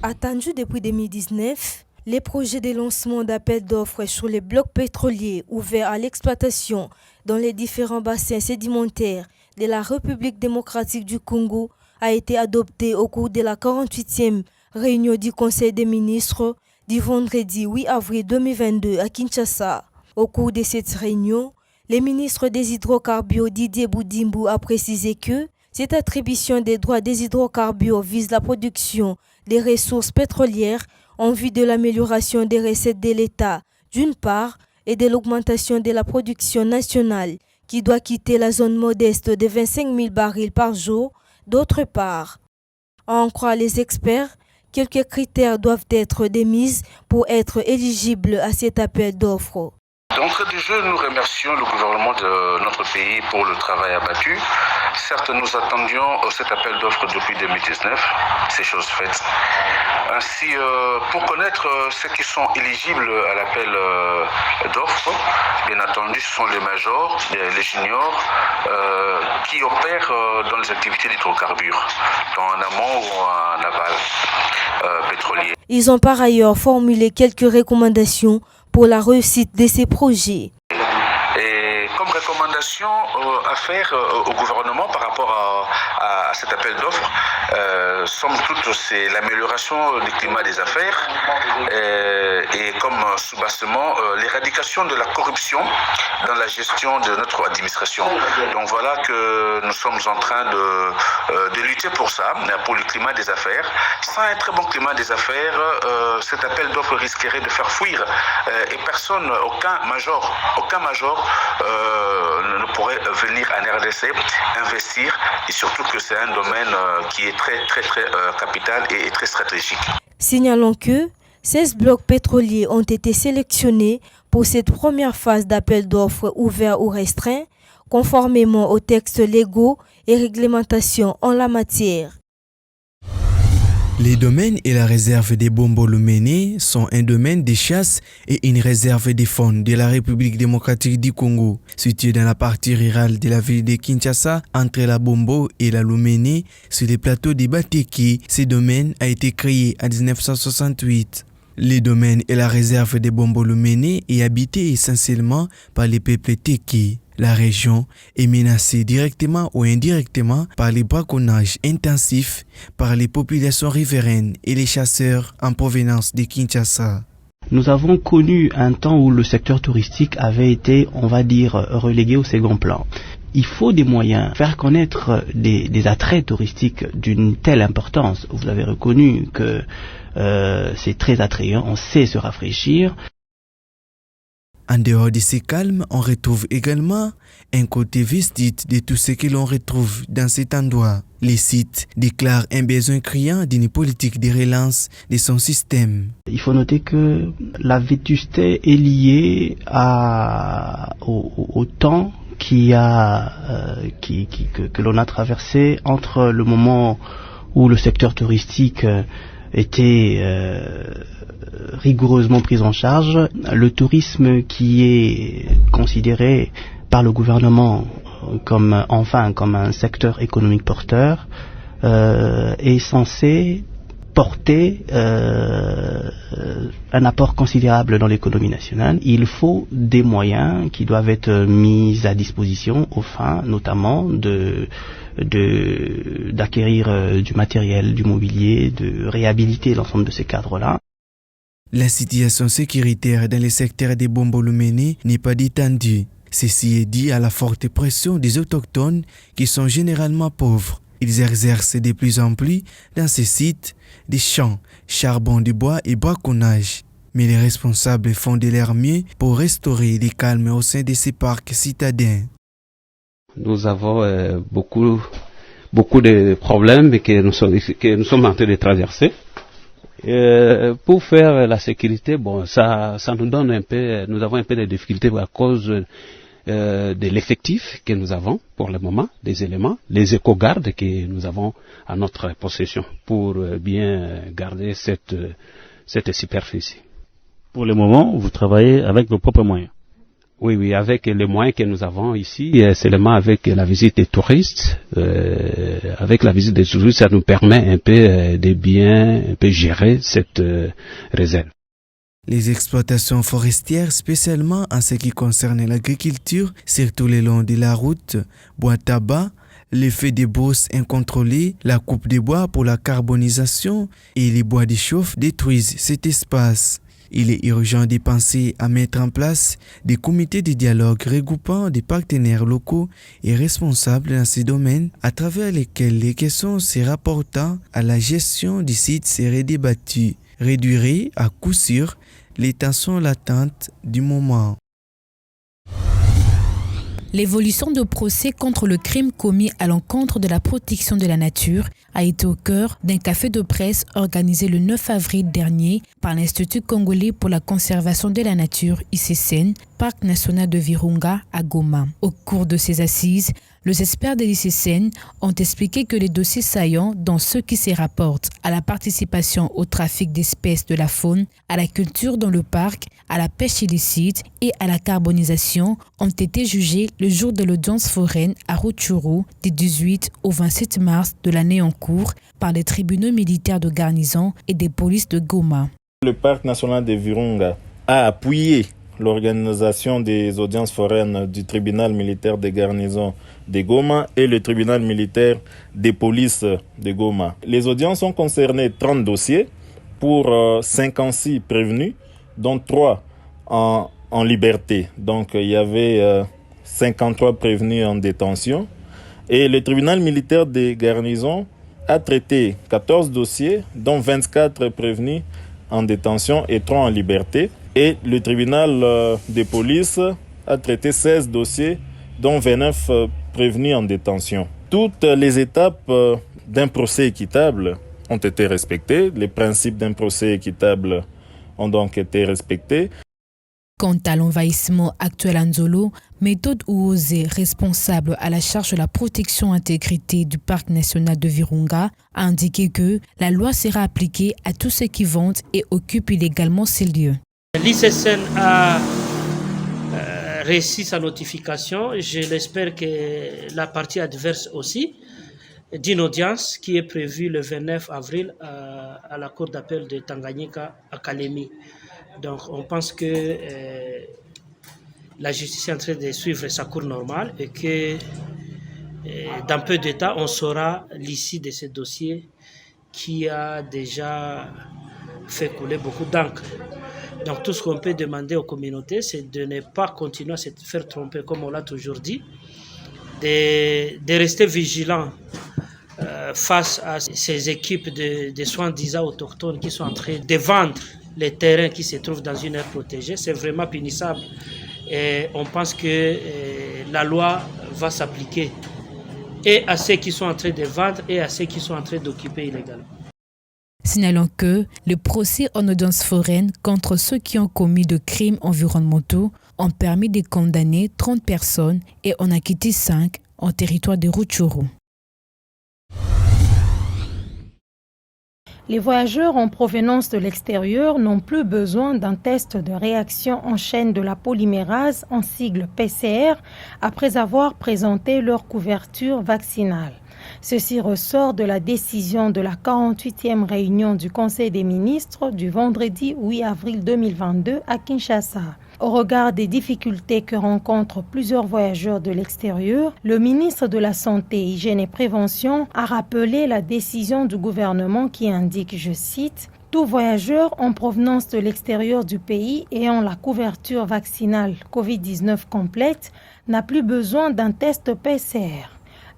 Attendu depuis 2019, les projets de lancement d'appels d'offres sur les blocs pétroliers ouverts à l'exploitation dans les différents bassins sédimentaires de la République démocratique du Congo a été adopté au cours de la 48e réunion du Conseil des ministres du vendredi 8 avril 2022 à Kinshasa. Au cours de cette réunion, le ministre des hydrocarbures Didier Boudimbu a précisé que cette attribution des droits des hydrocarbures vise la production des ressources pétrolières en vue de l'amélioration des recettes de l'État, d'une part, et de l'augmentation de la production nationale, qui doit quitter la zone modeste de 25 000 barils par jour, d'autre part. À en croire les experts, quelques critères doivent être démis pour être éligibles à cet appel d'offres. D'entrée de jeu, nous remercions le gouvernement de notre pays pour le travail abattu. Certes, nous attendions cet appel d'offres depuis 2019, c'est chose faite. Ainsi, pour connaître ceux qui sont éligibles à l'appel d'offres, bien entendu, ce sont les majors, les juniors, qui opèrent dans les activités d'hydrocarbures, en amont ou en aval pétrolier. Ils ont par ailleurs formulé quelques recommandations pour la réussite de ces projets. Et comme recommandation à faire au gouvernement par rapport à cet appel d'offres, somme toute, c'est l'amélioration du climat des affaires et comme sous-bassement, l'éradication de la corruption dans la gestion de notre administration. Donc voilà que nous sommes en train de lutter pour ça, pour le climat des affaires. Sans un très bon climat des affaires, cet appel d'offres risquerait de faire fuir et personne, aucun major ne pourrait venir en RDC investir, et surtout que c'est un domaine qui est très capital et très stratégique. Signalons que 16 blocs pétroliers ont été sélectionnés pour cette première phase d'appel d'offres ouvert ou restreint, conformément aux textes légaux et réglementations en la matière. Les domaines et la réserve des Bombo-Lumene sont un domaine de chasse et une réserve des faune de la République démocratique du Congo. Situé dans la partie rurale de la ville de Kinshasa, entre la Bombo et la Lumene, sur les plateaux de Bateki, ce domaine a été créé en 1968. Les domaines et la réserve des Bombo-Lumene est habité essentiellement par les peuples Teki. La région est menacée directement ou indirectement par les braconnages intensifs par les populations riveraines et les chasseurs en provenance de Kinshasa. Nous avons connu un temps où le secteur touristique avait été, on va dire, relégué au second plan. Il faut des moyens, faire connaître des attraits touristiques d'une telle importance. Vous avez reconnu que c'est très attrayant, on sait se rafraîchir. En dehors de ces calmes, on retrouve également un côté vestige de tout ce que l'on retrouve dans cet endroit. Les sites déclarent un besoin criant d'une politique de relance de son système. Il faut noter que la vétusté est liée au temps que l'on a traversé entre le moment où le secteur touristique était rigoureusement pris en charge, le tourisme qui est considéré par le gouvernement comme un secteur économique porteur est censé porter un apport considérable dans l'économie nationale. Il faut des moyens qui doivent être mis à disposition aux fins notamment d'acquérir du matériel, du mobilier, de réhabiliter l'ensemble de ces cadres-là. La situation sécuritaire dans les secteurs des Bombo-Lumene n'est pas détendue. Ceci est dû à la forte pression des autochtones qui sont généralement pauvres. Ils exercent de plus en plus dans ces sites des champs, charbon de bois et braconnage. Mais les responsables font de leur mieux pour restaurer le calme au sein de ces parcs citadins. Nous avons beaucoup de problèmes que nous sommes en train de traverser. Pour faire la sécurité, ça nous donne nous avons un peu de difficultés à cause de l'effectif que nous avons pour le moment, des éléments, les éco-gardes que nous avons à notre possession pour bien garder cette superficie. Pour le moment, vous travaillez avec vos propres moyens? Oui, avec les moyens que nous avons ici, seulement avec la visite des touristes. Avec la visite des touristes, ça nous permet un peu de bien gérer cette réserve. Les exploitations forestières, spécialement en ce qui concerne l'agriculture, surtout le long de la route, bois tabac, l'effet des bosses incontrôlées, la coupe des bois pour la carbonisation et les bois de chauffe détruisent cet espace. Il est urgent de penser à mettre en place des comités de dialogue regroupant des partenaires locaux et responsables dans ces domaines à travers lesquels les questions se rapportant à la gestion du site seraient débattues, réduiraient à coup sûr les tensions latentes du moment. L'évolution de procès contre le crime commis à l'encontre de la protection de la nature a été au cœur d'un café de presse organisé le 9 avril dernier par l'Institut congolais pour la conservation de la nature, ICCN, Parc national de Virunga à Goma. Au cours de ces assises, les experts de l'ICCN ont expliqué que les dossiers saillants dans ceux qui se rapportent à la participation au trafic d'espèces de la faune, à la culture dans le parc, à la pêche illicite et à la carbonisation ont été jugés le jour de l'audience foraine à Rutshuru du 18 au 27 mars de l'année en cours par les tribunaux militaires de garnison et des polices de Goma. Le parc national de Virunga a appuyé l'organisation des audiences foraines du tribunal militaire de garnison de Goma et le tribunal militaire des polices de Goma. Les audiences ont concerné 30 dossiers pour 56 prévenus, dont 3 en liberté. Donc il y avait 53 prévenus en détention. Et le tribunal militaire de garnison a traité 14 dossiers, dont 24 prévenus en détention et 3 en liberté. Et le tribunal de police a traité 16 dossiers, dont 29 prévenus en détention. Toutes les étapes d'un procès équitable ont été respectées. Les principes d'un procès équitable ont donc été respectés. Quant à l'envahissement actuel à Nzolo, Méthode Ouozé, responsable à la charge de la protection intégrité du parc national de Virunga, a indiqué que la loi sera appliquée à tous ceux qui vendent et occupent illégalement ces lieux. L'ICCN a réussi sa notification. Je l'espère que la partie adverse aussi, d'une audience qui est prévue le 29 avril à la cour d'appel de Tanganyika à Kalemi. Donc on pense que la justice est en train de suivre sa cour normale et que dans peu de temps on saura l'issue de ce dossier qui a déjà fait couler beaucoup d'encre. Donc tout ce qu'on peut demander aux communautés, c'est de ne pas continuer à se faire tromper, comme on l'a toujours dit, de rester vigilants face à ces équipes de soi-disant autochtones qui sont en train de vendre les terrains qui se trouvent dans une aire protégée. C'est vraiment punissable et on pense que la loi va s'appliquer et à ceux qui sont en train de vendre et à ceux qui sont en train d'occuper illégalement. Signalons que le procès en audience foraine contre ceux qui ont commis de crimes environnementaux ont permis de condamner 30 personnes et en acquitté 5 en territoire de Rutshuru. Les voyageurs en provenance de l'extérieur n'ont plus besoin d'un test de réaction en chaîne de la polymérase en sigle PCR après avoir présenté leur couverture vaccinale. Ceci ressort de la décision de la 48e réunion du Conseil des ministres du vendredi 8 avril 2022 à Kinshasa. Au regard des difficultés que rencontrent plusieurs voyageurs de l'extérieur, le ministre de la Santé, Hygiène et Prévention a rappelé la décision du gouvernement qui indique, je cite, « Tout voyageur en provenance de l'extérieur du pays ayant la couverture vaccinale COVID-19 complète n'a plus besoin d'un test PCR »,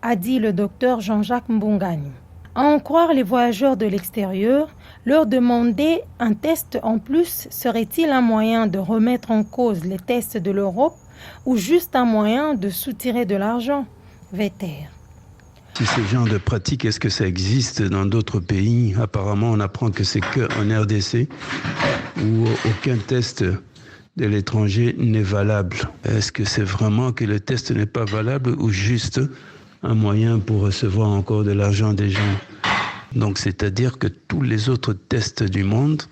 a dit le docteur Jean-Jacques Mbungani. À en croire les voyageurs de l'extérieur, leur demander un test en plus serait-il un moyen de remettre en cause les tests de l'Europe ou juste un moyen de soutirer de l'argent? Vetter. Si ce genre de pratique, est-ce que ça existe dans d'autres pays? Apparemment, on apprend que c'est qu'en RDC où aucun test de l'étranger n'est valable. Est-ce que c'est vraiment que le test n'est pas valable ou juste un moyen pour recevoir encore de l'argent des gens? Donc c'est-à-dire que tous les autres tests du monde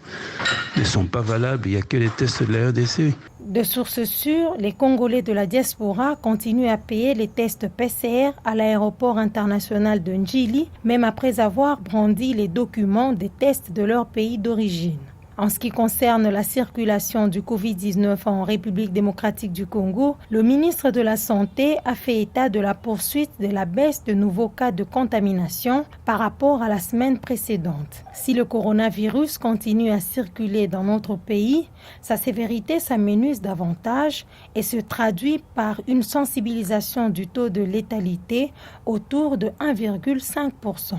ne sont pas valables, il n'y a que les tests de la RDC. De sources sûres, les Congolais de la diaspora continuent à payer les tests PCR à l'aéroport international de Njili, même après avoir brandi les documents des tests de leur pays d'origine. En ce qui concerne la circulation du Covid-19 en République démocratique du Congo, le ministre de la Santé a fait état de la poursuite de la baisse de nouveaux cas de contamination par rapport à la semaine précédente. Si le coronavirus continue à circuler dans notre pays, sa sévérité s'amenuise davantage et se traduit par une sensibilisation du taux de létalité autour de 1,5%,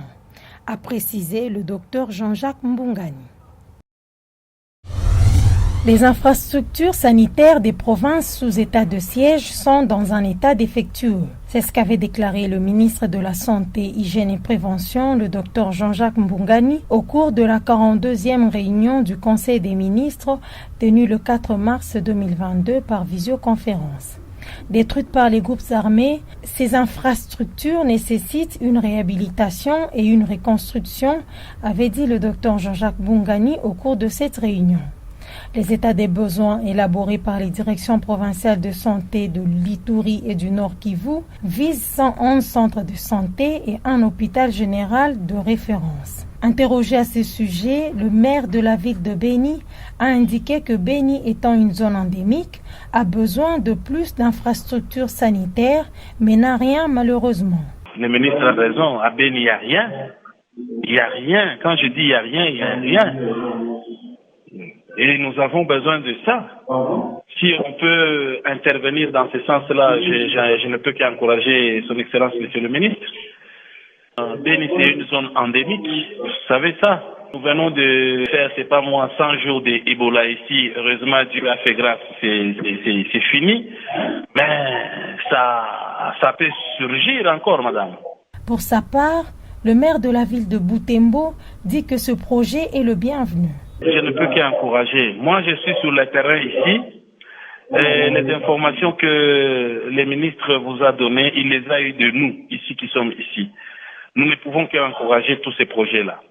a précisé le docteur Jean-Jacques Mbungani. Les infrastructures sanitaires des provinces sous état de siège sont dans un état défectueux. C'est ce qu'avait déclaré le ministre de la Santé, Hygiène et Prévention, le Dr Jean-Jacques Mbungani, au cours de la 42e réunion du Conseil des ministres tenue le 4 mars 2022 par visioconférence. Détruites par les groupes armés, ces infrastructures nécessitent une réhabilitation et une reconstruction, avait dit le Dr Jean-Jacques Mbungani au cours de cette réunion. Les états des besoins élaborés par les directions provinciales de santé de l'Ituri et du Nord Kivu visent 111 centres de santé et un hôpital général de référence. Interrogé à ce sujet, le maire de la ville de Beni a indiqué que Beni, étant une zone endémique, a besoin de plus d'infrastructures sanitaires, mais n'a rien malheureusement. Le ministre a raison, à Beni, il n'y a rien. Il n'y a rien. Quand je dis il n'y a rien, il n'y a rien. Et nous avons besoin de ça. Si on peut intervenir dans ce sens-là, je ne peux qu'encourager son Excellence, Monsieur le Ministre. Beni, c'est une zone endémique, vous savez ça. Nous venons de faire, c'est pas moi, 100 jours d'Ebola ici. Heureusement, Dieu a fait grâce, c'est fini. Mais ça peut surgir encore, madame. Pour sa part, le maire de la ville de Butembo dit que ce projet est le bienvenu. Je ne peux qu'encourager. Moi, je suis sur le terrain ici. Et les informations que le ministre vous a données, il les a eues de nous, ici qui sommes ici. Nous ne pouvons qu'encourager tous ces projets-là.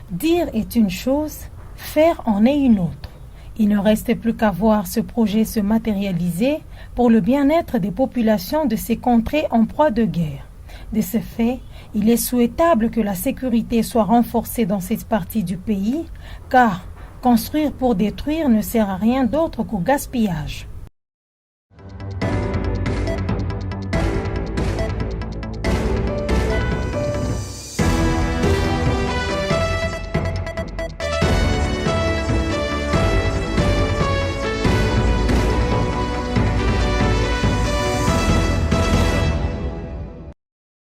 Dire est une chose, faire en est une autre. Il ne reste plus qu'à voir ce projet se matérialiser pour le bien-être des populations de ces contrées en proie de guerre. De ce fait, il est souhaitable que la sécurité soit renforcée dans cette partie du pays, car construire pour détruire ne sert à rien d'autre qu'au gaspillage.